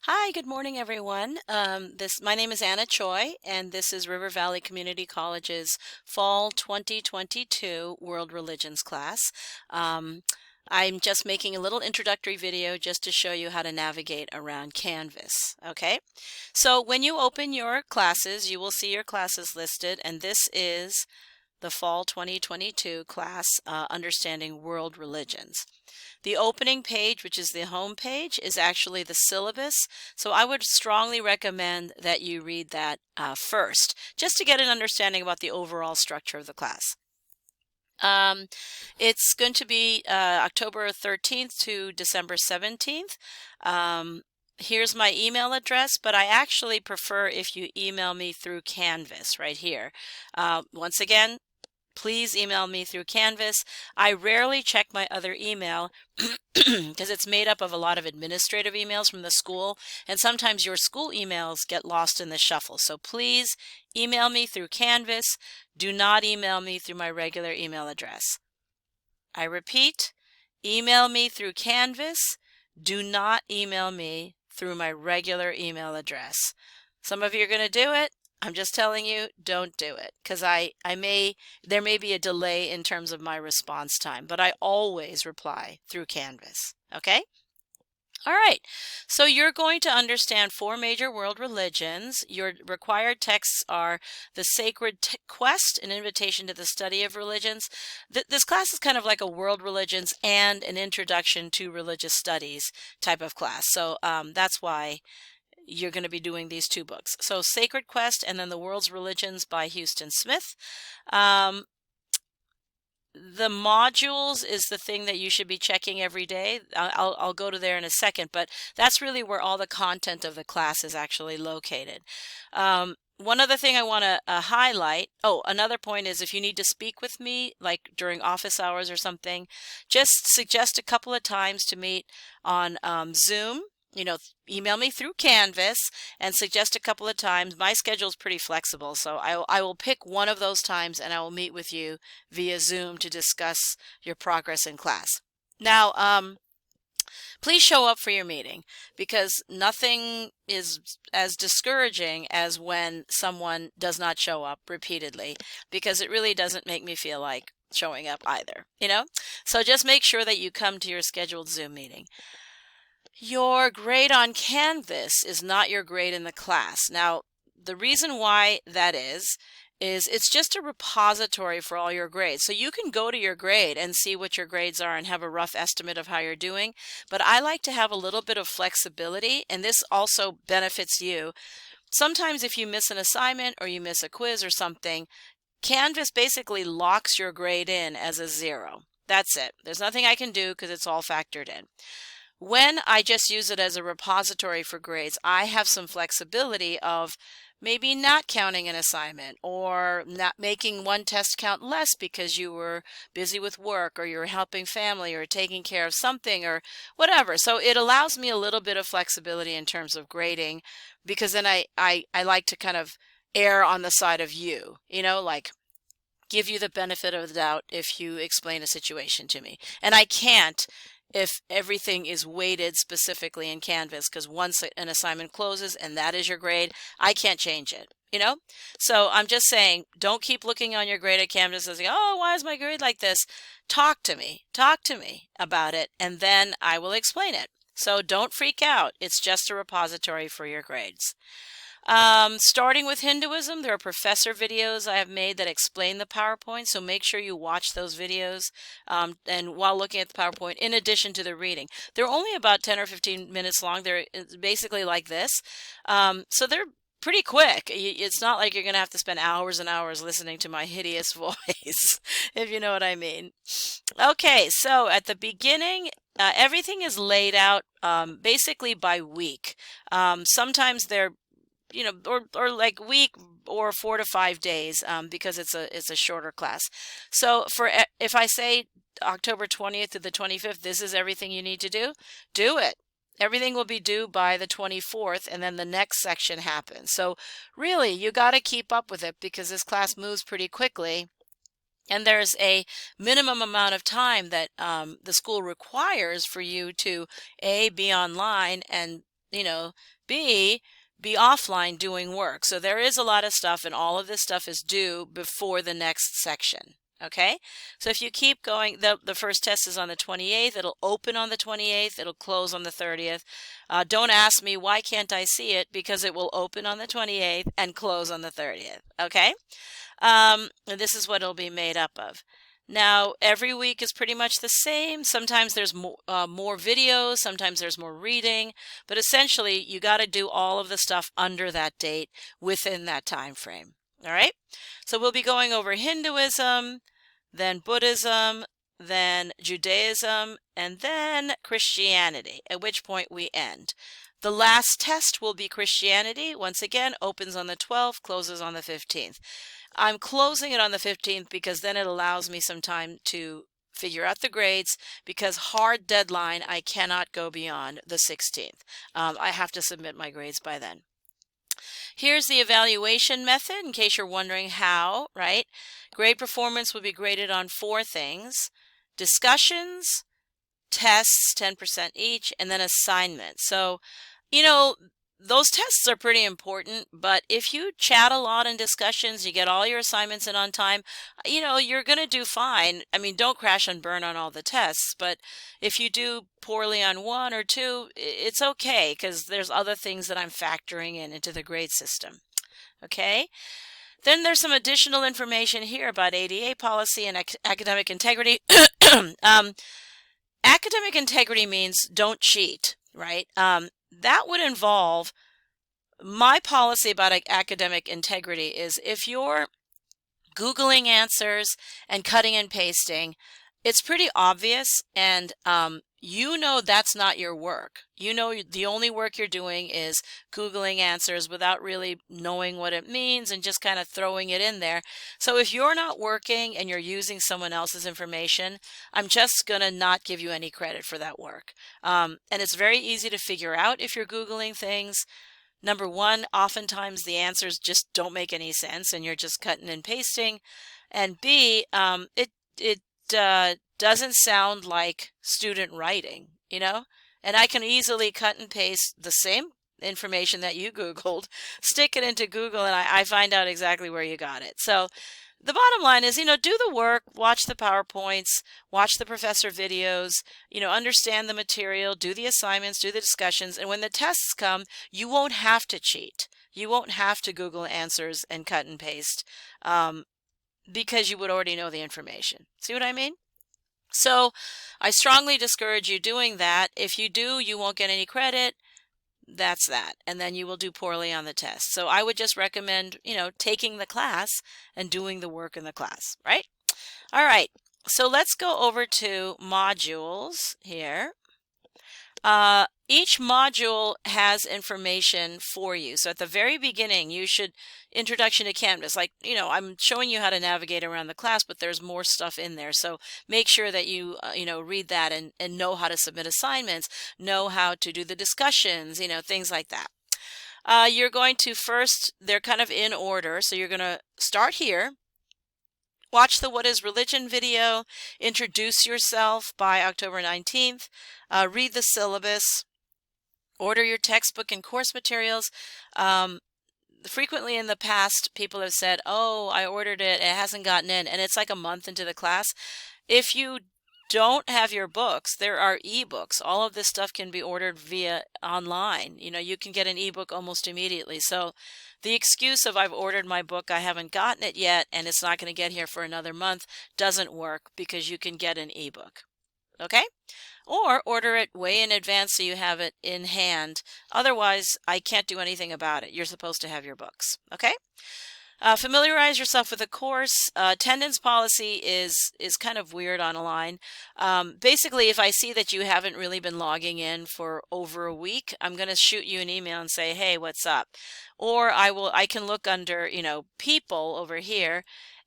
Hi, good morning, everyone. My name is Anna Choi, and this is River Valley Community College's Fall 2022 World Religions class. Um, I'm just making a little introductory video just to show you how to navigate around Canvas. Okay, so when you open your classes, you will see your classes listed, and this is the Fall 2022 class, Understanding World Religions. The opening page, which is the home page, is actually the syllabus. So I would strongly recommend that you read that first, just to get an understanding about the overall structure of the class. It's going to be October 13th to December 17th. Here's my email address, but I actually prefer if you email me through Canvas right here. Once again, please email me through Canvas. I rarely check my other email because it's made up of a lot of administrative emails from the school, and sometimes your school emails get lost in the shuffle. So please email me through Canvas. Do not email me through my regular email address. I repeat, email me through Canvas. Do not email me through my regular email address. Some of you are going to do it. I'm just telling you, don't do it, because there may be a delay in terms of my response time, but I always reply through Canvas. Okay? All right, so you're going to understand 4 major world religions. Your required texts are The Sacred Quest, an invitation to the study of religions. This class is kind of like a world religions and an introduction to religious studies type of class. So that's why you're going to be doing these 2 books. So Sacred Quest and then The World's Religions by Houston Smith. The modules is the thing that you should be checking every day. I'll go to there in a second, but that's really where all the content of the class is actually located. One other thing I want to highlight, another point is if you need to speak with me, like during office hours or something, just suggest a couple of times to meet on Zoom. Email me through Canvas and suggest a couple of times. My schedule is pretty flexible, so I will pick one of those times and I will meet with you via Zoom to discuss your progress in class. Now, please show up for your meeting, because nothing is as discouraging as when someone does not show up repeatedly, because it really doesn't make me feel like showing up either, So just make sure that you come to your scheduled Zoom meeting. Your grade on Canvas is not your grade in the class. Now, the reason why that is it's just a repository for all your grades. So you can go to your grade and see what your grades are and have a rough estimate of how you're doing. But I like to have a little bit of flexibility, and this also benefits you. Sometimes if you miss an assignment or you miss a quiz or something, Canvas basically locks your grade in as a 0. That's it. There's nothing I can do because it's all factored in. When I just use it as a repository for grades, I have some flexibility of maybe not counting an assignment or not making one test count less because you were busy with work or you're helping family or taking care of something or whatever. So it allows me a little bit of flexibility in terms of grading, because then I like to kind of err on the side of you, like give you the benefit of the doubt if you explain a situation to me. And I can't if everything is weighted specifically in Canvas, because once an assignment closes and that is your grade, I can't change it, So I'm just saying, don't keep looking on your grade at Canvas and say, oh, why is my grade like this? Talk to me about it, and then I will explain it. So don't freak out. It's just a repository for your grades. Starting with Hinduism, there are professor videos I have made that explain the PowerPoint, so make sure you watch those videos and while looking at the PowerPoint, in addition to the reading. They're only about 10 or 15 minutes long. They're basically like this, so they're pretty quick. It's not like you're going to have to spend hours and hours listening to my hideous voice, if you know what I mean. Okay, so at the beginning, everything is laid out basically by week. Sometimes they're or like week or 4 to 5 days, because it's a shorter class. So if I say October 20th to the 25th, this is everything you need to do it. Everything will be due by the 24th, and then the next section happens. So really, you got to keep up with it, because this class moves pretty quickly. And there's a minimum amount of time that the school requires for you to be online and B, be offline doing work. So there is a lot of stuff, and all of this stuff is due before the next section. Okay, so if you keep going, the first test is on the 28th. It'll open on the 28th. It'll close on the 30th. Don't ask me why can't I see it, because it will open on the 28th and close on the 30th. Okay, and this is what it'll be made up of. Now, every week is pretty much the same. Sometimes there's more videos, sometimes there's more reading, but essentially you got to do all of the stuff under that date within that time frame. All right, so we'll be going over Hinduism, then Buddhism, then Judaism, and then Christianity, at which point we end. The last test will be Christianity. Once again, opens on the 12th, closes on the 15th. I'm closing it on the 15th because then it allows me some time to figure out the grades, because hard deadline, I cannot go beyond the 16th. I have to submit my grades by then. Here's the evaluation method, in case you're wondering how, right? Grade performance will be graded on 4 things: discussions, tests, 10% each, and then assignments. So, those tests are pretty important, but if you chat a lot in discussions, you get all your assignments in on time, you're going to do fine. I mean, don't crash and burn on all the tests, but if you do poorly on 1 or 2, it's okay, because there's other things that I'm factoring into the grade system. Okay? Then there's some additional information here about ADA policy and academic integrity. Academic integrity means don't cheat, right? That would involve, my policy about academic integrity is, if you're Googling answers and cutting and pasting, it's pretty obvious, and that's not your work. The only work you're doing is Googling answers without really knowing what it means and just kind of throwing it in there. So if you're not working and you're using someone else's information, I'm just going to not give you any credit for that work. And it's very easy to figure out if you're Googling things. Number one, oftentimes the answers just don't make any sense and you're just cutting and pasting. And B, it doesn't sound like student writing, And I can easily cut and paste the same information that you Googled, stick it into Google, and I find out exactly where you got it. So the bottom line is, do the work, watch the PowerPoints, watch the professor videos, understand the material, do the assignments, do the discussions, and when the tests come, you won't have to cheat. You won't have to Google answers and cut and paste, because you would already know the information. See what I mean? So I strongly discourage you doing that. If you do, you won't get any credit. That's that. And then you will do poorly on the test. So I would just recommend, taking the class and doing the work in the class, right? All right. So let's go over to modules here. Each module has information for you. So at the very beginning, you should, introduction to Canvas, like, I'm showing you how to navigate around the class, but there's more stuff in there. So make sure that you, read that and know how to submit assignments, know how to do the discussions, things like that. You're going to first, they're kind of in order. So you're going to start here. Watch the What is Religion video, introduce yourself by October 19th, read the syllabus, order your textbook and course materials. Frequently in the past, people have said, oh, I ordered it, it hasn't gotten in, and it's like a month into the class. If you don't have your books, there are ebooks. All of this stuff can be ordered via online. You can get an ebook almost immediately. So the excuse of I've ordered my book, I haven't gotten it yet, and it's not going to get here for another month doesn't work, because you can get an ebook. Okay? Or order it way in advance so you have it in hand. Otherwise, I can't do anything about it. You're supposed to have your books. Okay? Familiarize yourself with the course. Attendance policy is kind of weird online. Basically, if I see that you haven't really been logging in for over a week, I'm going to shoot you an email and say, hey, what's up? Or I can look under, people over here.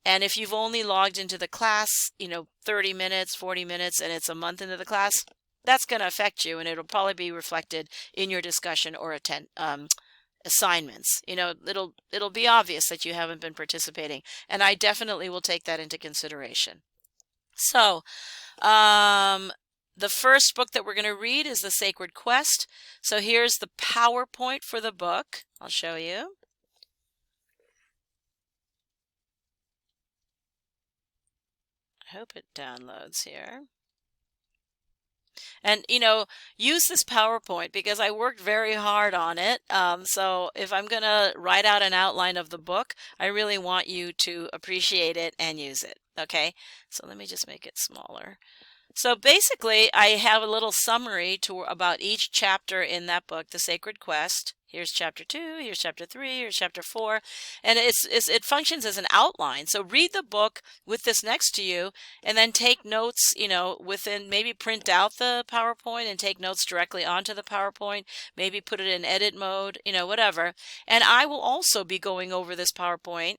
And if you've only logged into the class, 30 minutes, 40 minutes, and it's a month into the class, that's going to affect you, and it'll probably be reflected in your discussion or assignments. It'll be obvious that you haven't been participating, and I definitely will take that into consideration. So The first book that we're going to read is The Sacred Quest. So here's the PowerPoint for the book. I'll show you. I hope it downloads here. And, you know, use this PowerPoint because I worked very hard on it. So if I'm going to write out an outline of the book, I really want you to appreciate it and use it. Okay, so let me just make it smaller. So basically, I have a little summary about each chapter in that book, The Sacred Quest. Here's chapter 2, here's chapter 3, here's chapter 4, and it functions as an outline. So read the book with this next to you, and then take notes, you know, maybe print out the PowerPoint and take notes directly onto the PowerPoint, maybe put it in edit mode, you know, whatever. And I will also be going over this PowerPoint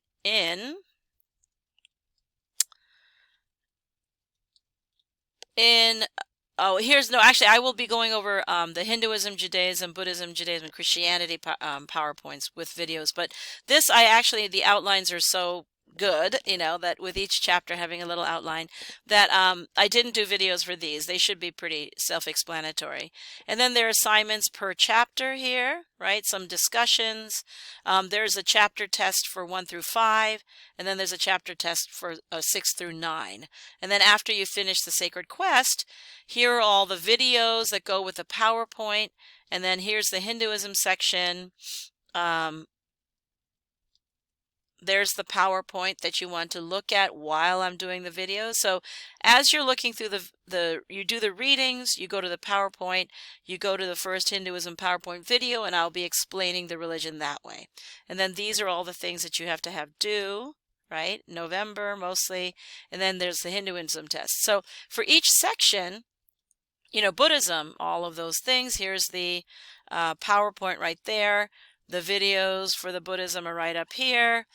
actually I will be going over the Hinduism, Judaism, Buddhism, Judaism, Christianity PowerPoints with videos. But this, the outlines are so good, you know, that with each chapter having a little outline, that I didn't do videos for these. They should be pretty self-explanatory. And then there are assignments per chapter here, right? Some discussions. There's a chapter test for 1 through 5, and then there's a chapter test for 6 through 9. And then after you finish The Sacred Quest, here are all the videos that go with the PowerPoint, and then here's the Hinduism section. There's the PowerPoint that you want to look at while I'm doing the video. So as you're looking through you do the readings, you go to the PowerPoint, you go to the first Hinduism PowerPoint video, and I'll be explaining the religion that way. And then these are all the things that you have to have due, right? November mostly. And then there's the Hinduism test. So for each section, you know, Buddhism, all of those things. Here's the PowerPoint right there. The videos for the Buddhism are right up here.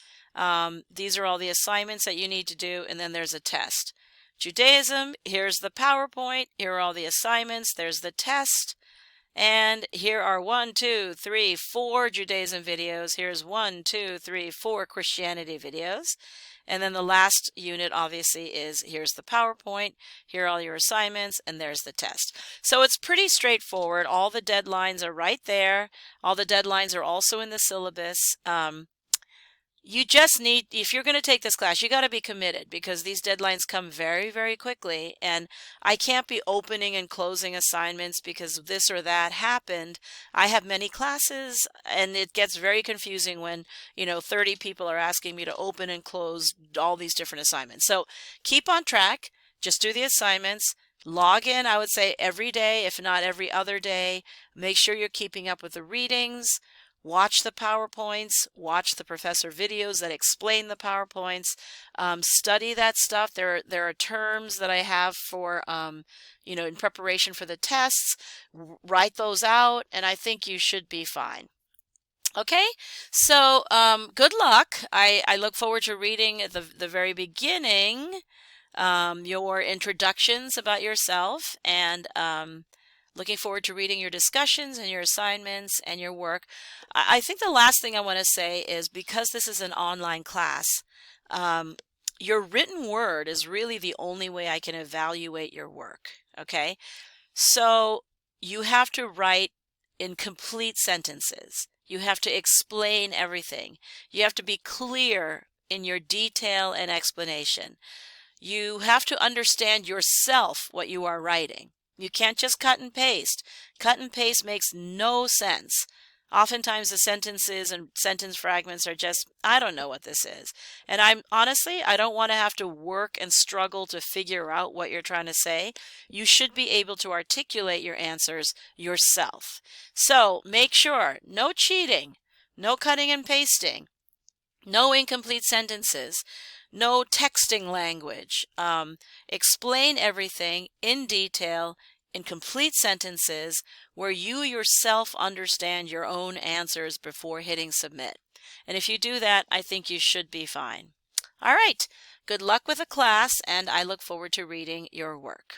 These are all the assignments that you need to do, and then there's a test. Judaism, here's the PowerPoint. Here are all the assignments. There's the test. And here are 1, 2, 3, 4 Judaism videos. Here's 1, 2, 3, 4 Christianity videos. And then the last unit obviously is here's the PowerPoint, here are all your assignments, and there's the test. So it's pretty straightforward. All the deadlines are right there. All the deadlines are also in the syllabus. You just need, if you're going to take this class, you got to be committed because these deadlines come very, very quickly. And I can't be opening and closing assignments because this or that happened. I have many classes and it gets very confusing when, you know, 30 people are asking me to open and close all these different assignments. So keep on track. Just do the assignments. Log in, I would say, every day, if not every other day. Make sure you're keeping up with the readings. Watch the PowerPoints, watch the professor videos that explain the PowerPoints, study that stuff. There are terms that I have for, you know, in preparation for the tests. Write those out, and I think you should be fine. Okay, so good luck. I look forward to reading at the very beginning your introductions about yourself, and looking forward to reading your discussions and your assignments and your work. I think the last thing I want to say is because this is an online class, your written word is really the only way I can evaluate your work, okay? So you have to write in complete sentences. You have to explain everything. You have to be clear in your detail and explanation. You have to understand yourself what you are writing. You can't just cut and paste. Cut and paste makes no sense. Oftentimes the sentences and sentence fragments are just, I don't know what this is. And I don't want to have to work and struggle to figure out what you're trying to say. You should be able to articulate your answers yourself. So make sure, no cheating, no cutting and pasting, no incomplete sentences, no texting language. Explain everything in detail in complete sentences where you yourself understand your own answers before hitting submit. And if you do that, I think you should be fine. All right, good luck with the class, and I look forward to reading your work.